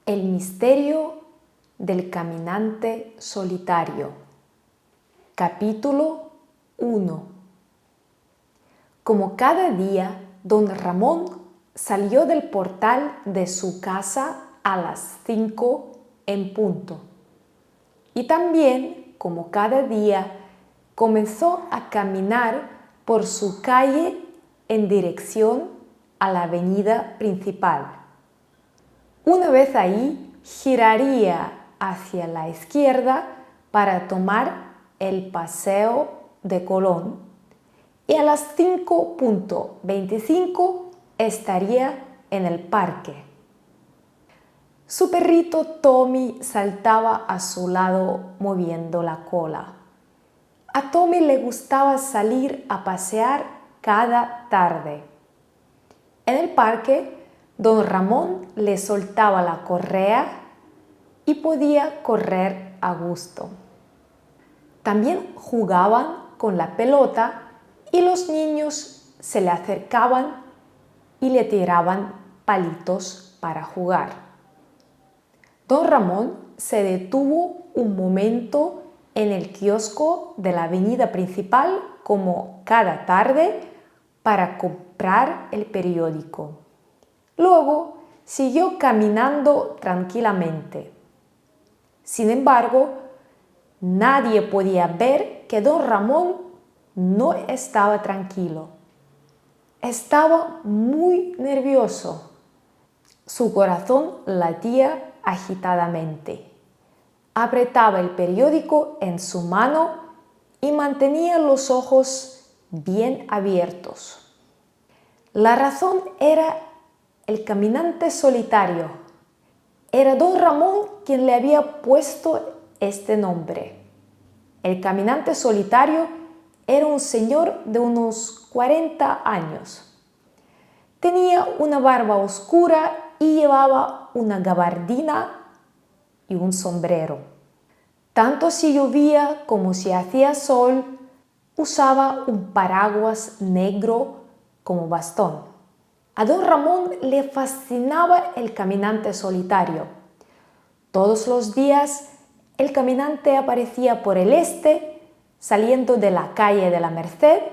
El misterio del caminante solitario. Capítulo 1. Como cada día, don Ramón salió del portal de su casa a las 5 en punto. Y también, como cada día, comenzó a caminar por su calle en dirección a la avenida principal. Una vez ahí, giraría hacia la izquierda para tomar el Paseo de Colón y a las 5:25 estaría en el parque. Su perrito Tommy saltaba a su lado moviendo la cola. A Tommy le gustaba salir a pasear cada tarde. En el parque, don Ramón le soltaba la correa y podía correr a gusto. También jugaban con la pelota y los niños se le acercaban y le tiraban palitos para jugar. Don Ramón se detuvo un momento en el kiosco de la avenida principal como cada tarde para comprar el periódico. Luego siguió caminando tranquilamente. Sin embargo, nadie podía ver que don Ramón no estaba tranquilo. Estaba muy nervioso. Su corazón latía agitadamente. Apretaba el periódico en su mano y mantenía los ojos bien abiertos. La razón era el caminante solitario. Era don Ramón quien le había puesto este nombre. El caminante solitario era un señor de unos 40 años. Tenía una barba oscura y llevaba una gabardina y un sombrero. Tanto si llovía como si hacía sol, usaba un paraguas negro como bastón. A don Ramón le fascinaba el caminante solitario. Todos los días el caminante aparecía por el este, saliendo de la calle de la Merced,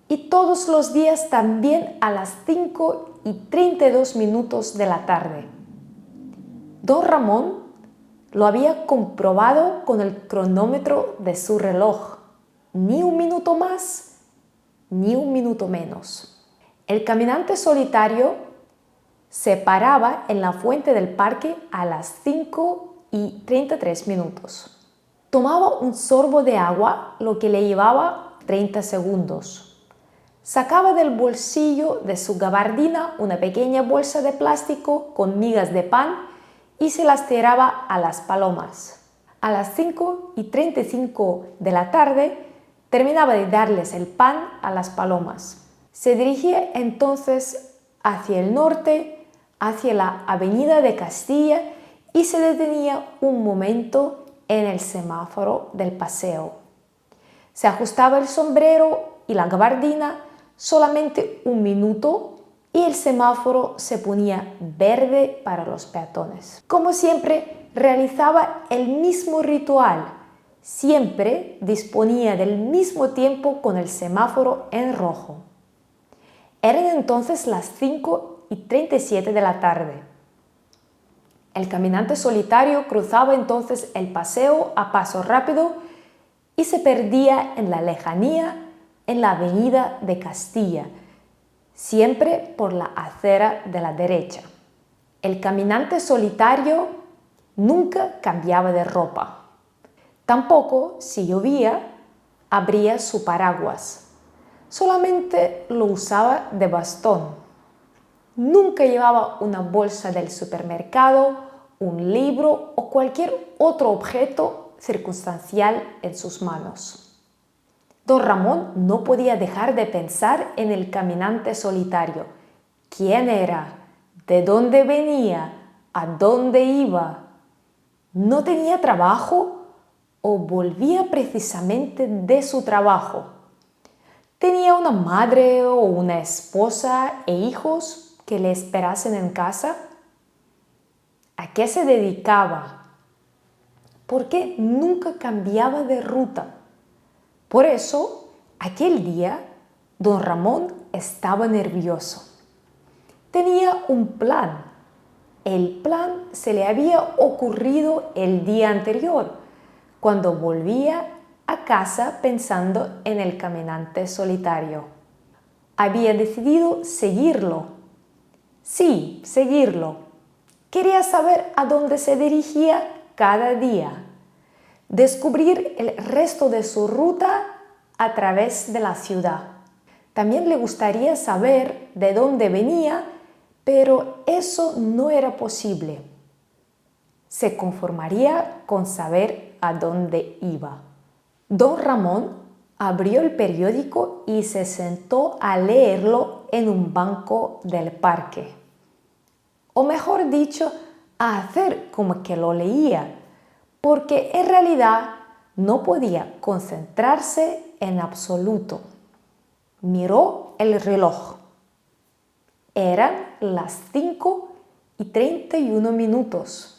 y todos los días también a las 5:32 de la tarde. Don Ramón lo había comprobado con el cronómetro de su reloj. Ni un minuto más, ni un minuto menos. El caminante solitario se paraba en la fuente del parque a las 5:33. Tomaba un sorbo de agua, lo que le llevaba 30 segundos. Sacaba del bolsillo de su gabardina una pequeña bolsa de plástico con migas de pan y se las tiraba a las palomas. A las 5:35 de la tarde terminaba de darles el pan a las palomas. Se dirigía entonces hacia el norte, hacia la avenida de Castilla y se detenía un momento en el semáforo del paseo. Se ajustaba el sombrero y la gabardina solamente un minuto y el semáforo se ponía verde para los peatones. Como siempre, realizaba el mismo ritual. Siempre disponía del mismo tiempo con el semáforo en rojo. Eran entonces las 5:37 de la tarde. El caminante solitario cruzaba entonces el paseo a paso rápido y se perdía en la lejanía en la avenida de Castilla, siempre por la acera de la derecha. El caminante solitario nunca cambiaba de ropa. Tampoco, si llovía, abría su paraguas. Solamente lo usaba de bastón. Nunca llevaba una bolsa del supermercado, un libro o cualquier otro objeto circunstancial en sus manos. Don Ramón no podía dejar de pensar en el caminante solitario. ¿Quién era? ¿De dónde venía? ¿A dónde iba? ¿No tenía trabajo o volvía precisamente de su trabajo? ¿Tenía una madre o una esposa e hijos que le esperasen en casa? ¿A qué se dedicaba? ¿Por qué nunca cambiaba de ruta? Por eso, aquel día, don Ramón estaba nervioso. Tenía un plan. El plan se le había ocurrido el día anterior, cuando volvía a casa pensando en el caminante solitario. Había decidido seguirlo. Sí, seguirlo. Quería saber a dónde se dirigía cada día. Descubrir el resto de su ruta a través de la ciudad. También le gustaría saber de dónde venía, pero eso no era posible. Se conformaría con saber a dónde iba. Don Ramón abrió el periódico y se sentó a leerlo en un banco del parque. O mejor dicho, a hacer como que lo leía, porque en realidad no podía concentrarse en absoluto. Miró el reloj. Eran las 5:31.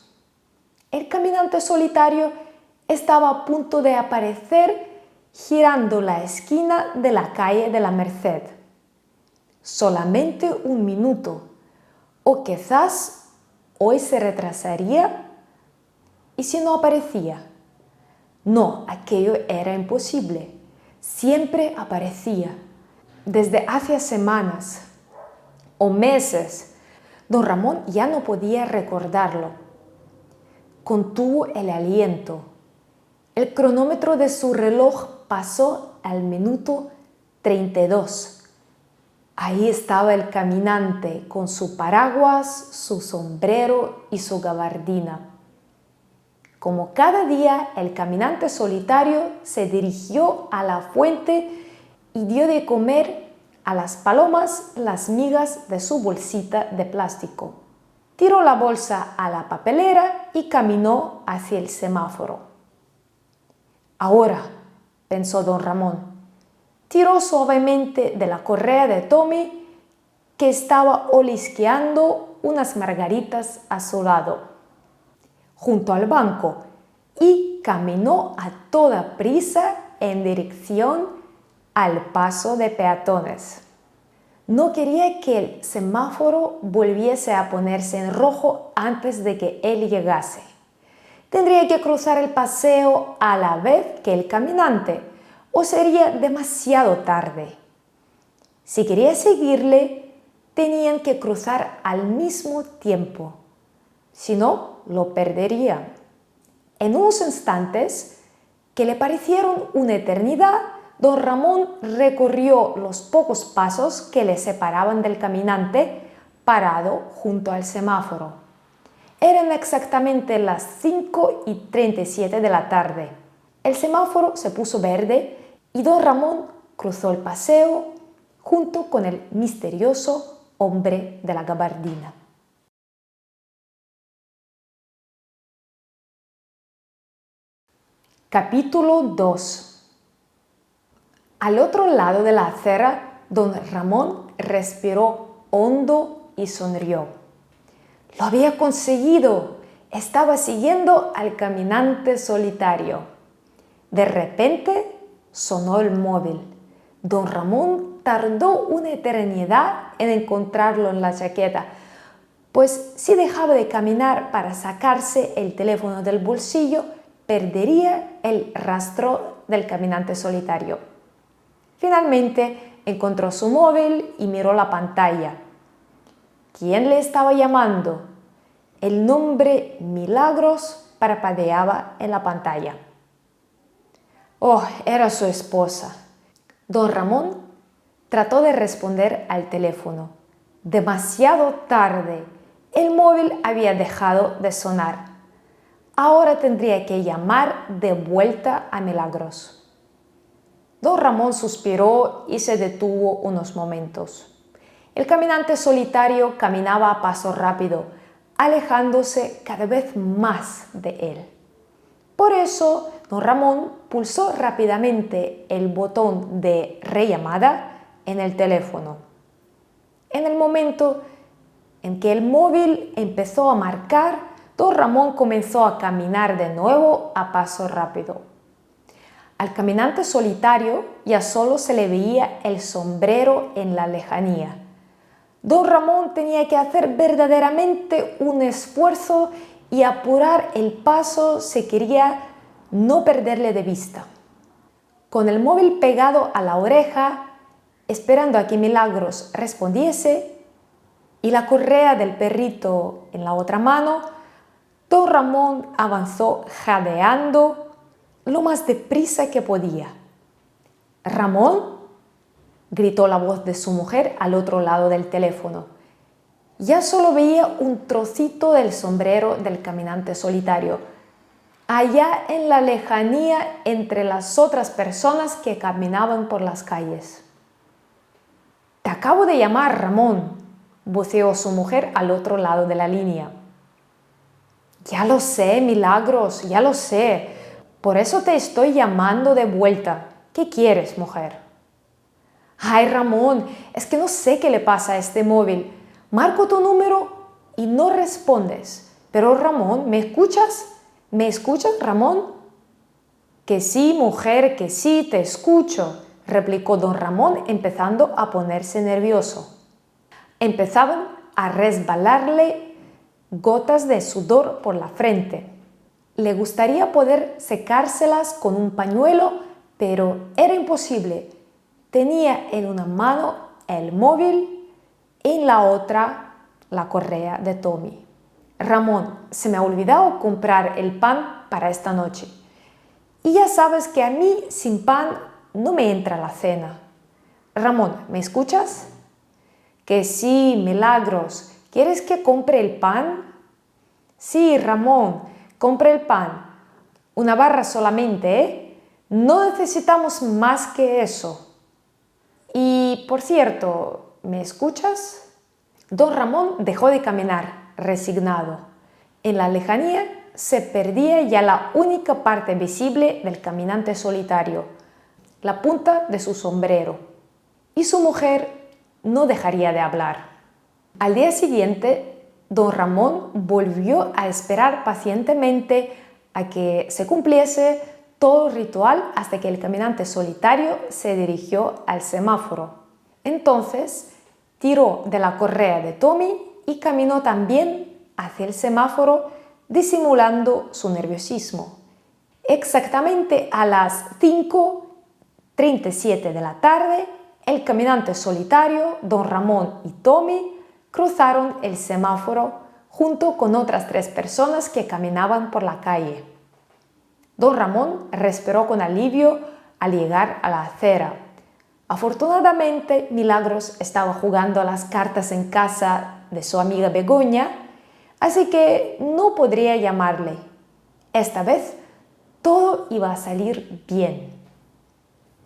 El caminante solitario estaba a punto de aparecer girando la esquina de la calle de la Merced. Solamente un minuto, o quizás hoy se retrasaría. ¿Y si no aparecía? No, aquello era imposible. Siempre aparecía. Desde hace semanas o meses, don Ramón ya no podía recordarlo. Contuvo el aliento. El cronómetro de su reloj pasó al minuto 32. Ahí estaba el caminante con su paraguas, su sombrero y su gabardina. Como cada día, el caminante solitario se dirigió a la fuente y dio de comer a las palomas las migas de su bolsita de plástico. Tiró la bolsa a la papelera y caminó hacia el semáforo. Ahora, pensó don Ramón, tiró suavemente de la correa de Tommy, que estaba olisqueando unas margaritas a su lado, junto al banco, y caminó a toda prisa en dirección al paso de peatones. No quería que el semáforo volviese a ponerse en rojo antes de que él llegase. Tendría que cruzar el paseo a la vez que el caminante, o sería demasiado tarde. Si quería seguirle, tenían que cruzar al mismo tiempo. Si no, lo perdería. En unos instantes, que le parecieron una eternidad, don Ramón recorrió los pocos pasos que le separaban del caminante parado junto al semáforo. Eran exactamente las 5:37 de la tarde. El semáforo se puso verde y don Ramón cruzó el paseo junto con el misterioso hombre de la gabardina. Capítulo 2. Al otro lado de la acera, don Ramón respiró hondo y sonrió. ¡Lo había conseguido! Estaba siguiendo al caminante solitario. De repente sonó el móvil. Don Ramón tardó una eternidad en encontrarlo en la chaqueta, pues si dejaba de caminar para sacarse el teléfono del bolsillo, perdería el rastro del caminante solitario. Finalmente encontró su móvil y miró la pantalla. ¿Quién le estaba llamando? El nombre Milagros parpadeaba en la pantalla. Oh, era su esposa. Don Ramón trató de responder al teléfono. Demasiado tarde. El móvil había dejado de sonar. Ahora tendría que llamar de vuelta a Milagros. Don Ramón suspiró y se detuvo unos momentos. El caminante solitario caminaba a paso rápido, alejándose cada vez más de él. Por eso, don Ramón pulsó rápidamente el botón de rellamada en el teléfono. En el momento en que el móvil empezó a marcar, don Ramón comenzó a caminar de nuevo a paso rápido. Al caminante solitario ya solo se le veía el sombrero en la lejanía. Don Ramón tenía que hacer verdaderamente un esfuerzo y apurar el paso si quería no perderle de vista. Con el móvil pegado a la oreja, esperando a que Milagros respondiese, y la correa del perrito en la otra mano, don Ramón avanzó jadeando lo más deprisa que podía. «¿Ramón?», gritó la voz de su mujer al otro lado del teléfono. Ya solo veía un trocito del sombrero del caminante solitario, allá en la lejanía entre las otras personas que caminaban por las calles. «Te acabo de llamar, Ramón», voceó su mujer al otro lado de la línea. «Ya lo sé, Milagros, ya lo sé. Por eso te estoy llamando de vuelta. ¿Qué quieres, mujer?» «Ay, Ramón, es que no sé qué le pasa a este móvil. Marco tu número y no respondes. Pero, Ramón, ¿me escuchas? ¿Me escuchas, Ramón?» «Que sí, mujer, que sí, te escucho», replicó don Ramón, empezando a ponerse nervioso. Empezaban a resbalarle gotas de sudor por la frente. Le gustaría poder secárselas con un pañuelo, pero era imposible. Tenía en una mano el móvil, en la otra la correa de Tommy. «Ramón, se me ha olvidado comprar el pan para esta noche. Y ya sabes que a mí sin pan no me entra la cena. Ramón, ¿me escuchas?» «Que sí, Milagros. ¿Quieres que compre el pan?» «Sí, Ramón, compre el pan. Una barra solamente, ¿eh? No necesitamos más que eso. Y, por cierto, ¿me escuchas?» Don Ramón dejó de caminar, resignado. En la lejanía se perdía ya la única parte visible del caminante solitario, la punta de su sombrero. Y su mujer no dejaría de hablar. Al día siguiente, don Ramón volvió a esperar pacientemente a que se cumpliese todo el ritual hasta que el caminante solitario se dirigió al semáforo. Entonces, tiró de la correa de Tommy y caminó también hacia el semáforo, disimulando su nerviosismo. Exactamente a las 5:37 de la tarde, el caminante solitario, don Ramón y Tommy cruzaron el semáforo junto con otras 3 personas que caminaban por la calle. Don Ramón respiró con alivio al llegar a la acera. Afortunadamente, Milagros estaba jugando a las cartas en casa de su amiga Begoña, así que no podría llamarle. Esta vez todo iba a salir bien.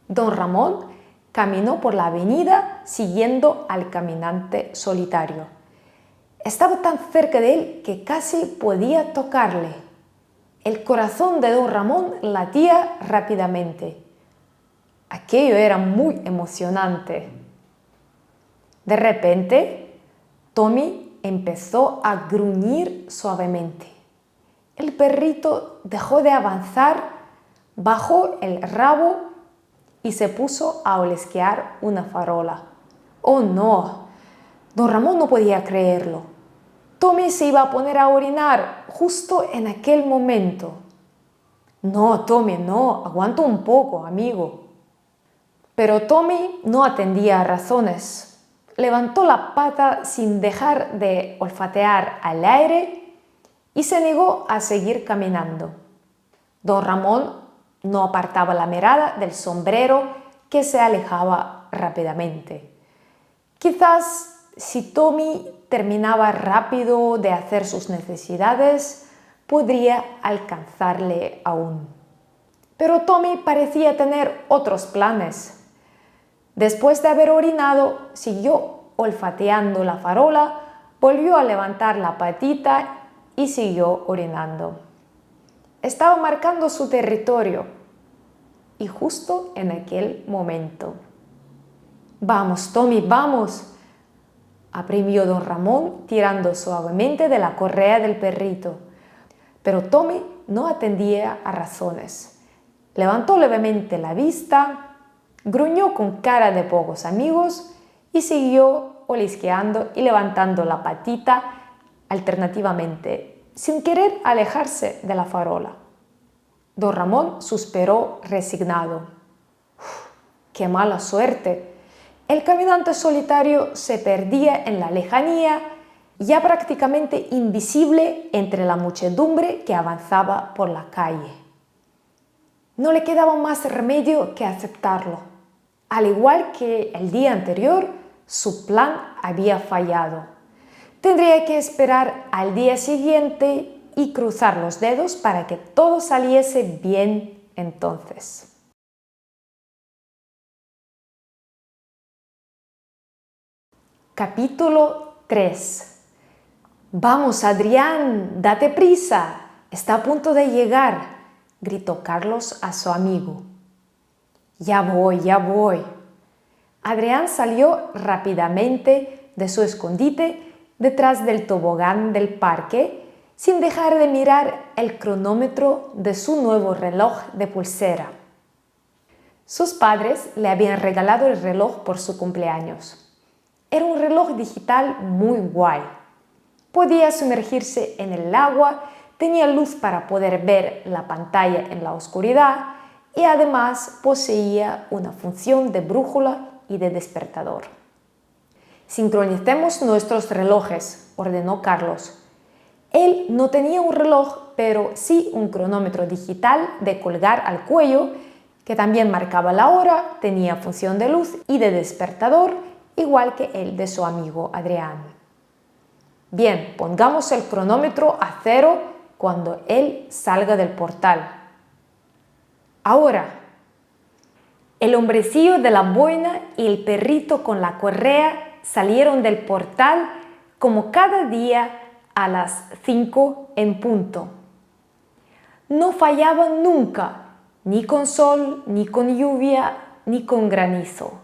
Don Ramón caminó por la avenida siguiendo al caminante solitario. Estaba tan cerca de él que casi podía tocarle. El corazón de don Ramón latía rápidamente. Aquello era muy emocionante. De repente, Tommy empezó a gruñir suavemente. El perrito dejó de avanzar, bajó el rabo y se puso a olisquear una farola. ¡Oh, no! Don Ramón no podía creerlo. Tommy se iba a poner a orinar justo en aquel momento. «No, Tommy, no, aguanta un poco, amigo». Pero Tommy no atendía a razones. Levantó la pata sin dejar de olfatear al aire y se negó a seguir caminando. Don Ramón no apartaba la mirada del sombrero que se alejaba rápidamente. Quizás si Tommy terminaba rápido de hacer sus necesidades, podría alcanzarle aún. Pero Tommy parecía tener otros planes. Después de haber orinado, siguió olfateando la farola, volvió a levantar la patita y siguió orinando. Estaba marcando su territorio. Y justo en aquel momento. «Vamos, Tommy, vamos», apremió don Ramón tirando suavemente de la correa del perrito. Pero Tommy no atendía a razones. Levantó levemente la vista, gruñó con cara de pocos amigos y siguió olisqueando y levantando la patita alternativamente, sin querer alejarse de la farola. Don Ramón suspiró resignado. ¡Qué mala suerte! El caminante solitario se perdía en la lejanía, ya prácticamente invisible entre la muchedumbre que avanzaba por la calle. No le quedaba más remedio que aceptarlo. Al igual que el día anterior, su plan había fallado. Tendría que esperar al día siguiente y cruzar los dedos para que todo saliese bien entonces. Capítulo 3. «Vamos, Adrián, date prisa, está a punto de llegar», gritó Carlos a su amigo. Ya voy. Adrián salió rápidamente de su escondite detrás del tobogán del parque, sin dejar de mirar el cronómetro de su nuevo reloj de pulsera. Sus padres le habían regalado el reloj por su cumpleaños. Era un reloj digital muy guay. Podía sumergirse en el agua, tenía luz para poder ver la pantalla en la oscuridad y además poseía una función de brújula y de despertador. «Sincronicemos nuestros relojes», ordenó Carlos. Él no tenía un reloj, pero sí un cronómetro digital de colgar al cuello, que también marcaba la hora, tenía función de luz y de despertador, igual que el de su amigo Adrián. «Bien, pongamos el cronómetro a 0 cuando él salga del portal». «Ahora». El hombrecillo de la boina y el perrito con la correa salieron del portal como cada día a las 5 en punto. No fallaban nunca, ni con sol, ni con lluvia, ni con granizo.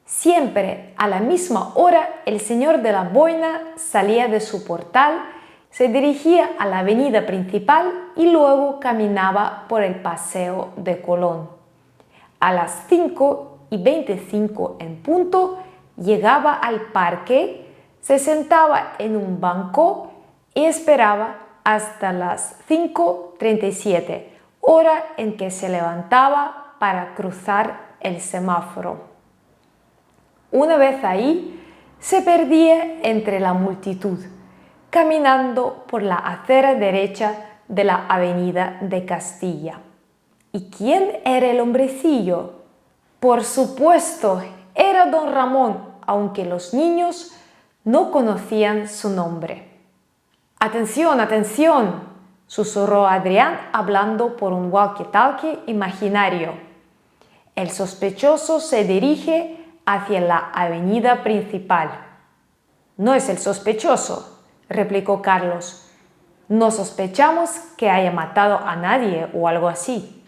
Siempre a la misma hora el señor de la boina salía de su portal, se dirigía a la avenida principal y luego caminaba por el Paseo de Colón. A las 5:25 en punto llegaba al parque, se sentaba en un banco y esperaba hasta las 5:37, hora en que se levantaba para cruzar el semáforo. Una vez ahí, se perdía entre la multitud, caminando por la acera derecha de la avenida de Castilla. ¿Y quién era el hombrecillo? Por supuesto, era don Ramón, aunque los niños no conocían su nombre. «Atención, atención», susurró Adrián hablando por un walkie-talkie imaginario. «El sospechoso se dirige hacia la avenida principal». «No es el sospechoso», replicó Carlos. «No sospechamos que haya matado a nadie o algo así».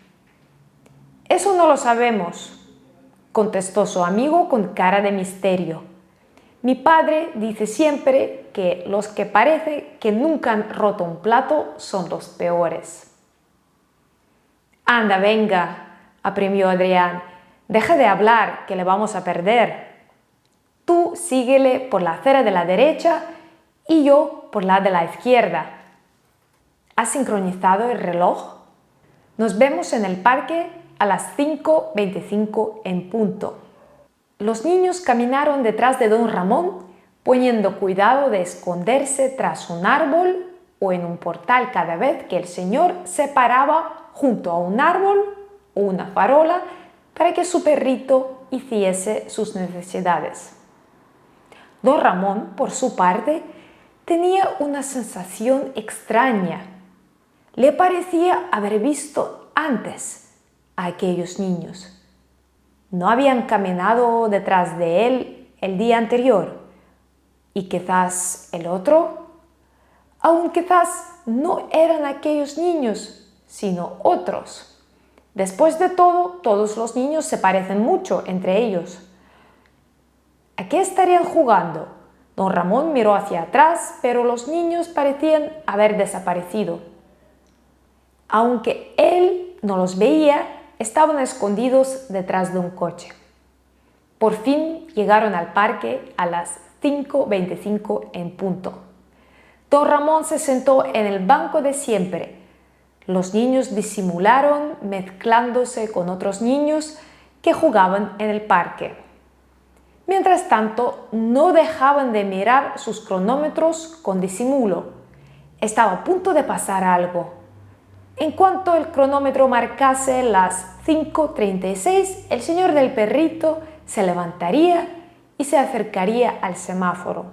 «Eso no lo sabemos», contestó su amigo con cara de misterio. «Mi padre dice siempre que los que parece que nunca han roto un plato son los peores». «Anda, venga», apremió Adrián, «deja de hablar, que le vamos a perder. Tú síguele por la acera de la derecha y yo por la de la izquierda». ¿Has sincronizado el reloj? Nos vemos en el parque a las 5:25 en punto. Los niños caminaron detrás de don Ramón, poniendo cuidado de esconderse tras un árbol o en un portal cada vez que el señor se paraba junto a un árbol o una farola para que su perrito hiciese sus necesidades. Don Ramón, por su parte, tenía una sensación extraña. Le parecía haber visto antes a aquellos niños. ¿No habían caminado detrás de él el día anterior? ¿Y quizás el otro? Aún quizás no eran aquellos niños, sino otros. Después de todo, todos los niños se parecen mucho entre ellos. ¿A qué estarían jugando? Don Ramón miró hacia atrás, pero los niños parecían haber desaparecido. Aunque él no los veía, estaban escondidos detrás de un coche. Por fin llegaron al parque a las 5:25 en punto. Don Ramón se sentó en el banco de siempre. Los niños disimularon mezclándose con otros niños que jugaban en el parque. Mientras tanto, no dejaban de mirar sus cronómetros con disimulo. Estaba a punto de pasar algo. En cuanto el cronómetro marcase las 5:36, el señor del perrito se levantaría y se acercaría al semáforo.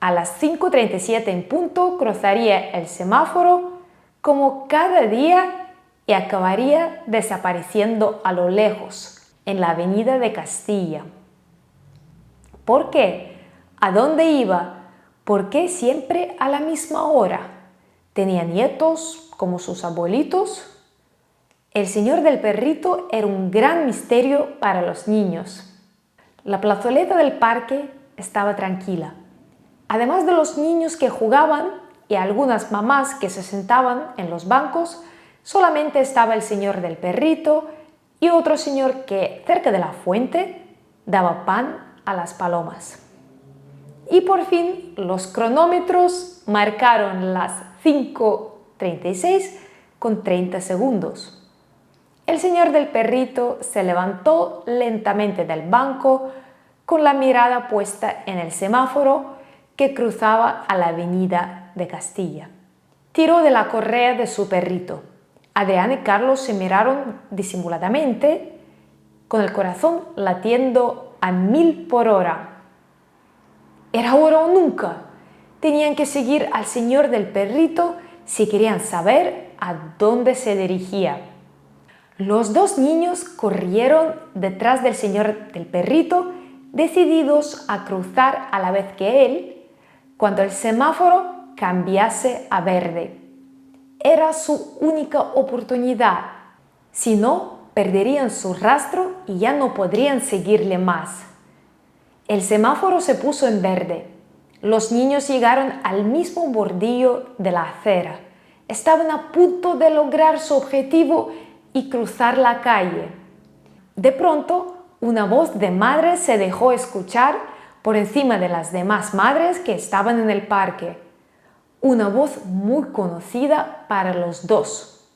A las 5:37 en punto cruzaría el semáforo como cada día y acabaría desapareciendo a lo lejos, en la avenida de Castilla. ¿Por qué? ¿A dónde iba? ¿Por qué siempre a la misma hora? ¿Tenía nietos como sus abuelitos? El señor del perrito era un gran misterio para los niños. La plazoleta del parque estaba tranquila. Además de los niños que jugaban y algunas mamás que se sentaban en los bancos, solamente estaba el señor del perrito y otro señor que, cerca de la fuente, daba pan a las palomas. Y por fin los cronómetros marcaron las 5:36 con 30 segundos. El señor del perrito se levantó lentamente del banco con la mirada puesta en el semáforo que cruzaba a la avenida de Castilla. Tiró de la correa de su perrito. Adrián y Carlos se miraron disimuladamente, con el corazón latiendo a 1000 por hora. Era ahora o nunca. Tenían que seguir al señor del perrito si querían saber a dónde se dirigía. Los dos niños corrieron detrás del señor del perrito, decididos a cruzar a la vez que él, cuando el semáforo cambiase a verde. Era su única oportunidad. Si no, perderían su rastro y ya no podrían seguirle más. El semáforo se puso en verde. Los niños llegaron al mismo bordillo de la acera. Estaban a punto de lograr su objetivo y cruzar la calle. De pronto, una voz de madre se dejó escuchar por encima de las demás madres que estaban en el parque. Una voz muy conocida para los dos.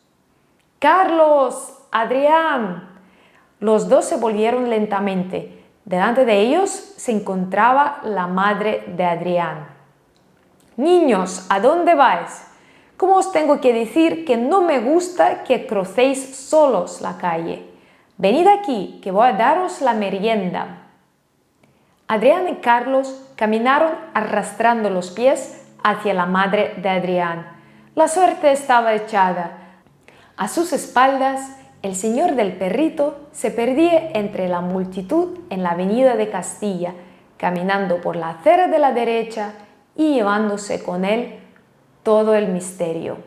¡Carlos! ¡Adrián! Los dos se volvieron lentamente. Delante de ellos se encontraba la madre de Adrián. «Niños, ¿a dónde vais? ¿Cómo os tengo que decir que no me gusta que crucéis solos la calle? Venid aquí, que voy a daros la merienda». Adrián y Carlos caminaron arrastrando los pies hacia la madre de Adrián. La suerte estaba echada. A sus espaldas, el señor del perrito se perdía entre la multitud en la avenida de Castilla, caminando por la acera de la derecha y llevándose con él todo el misterio.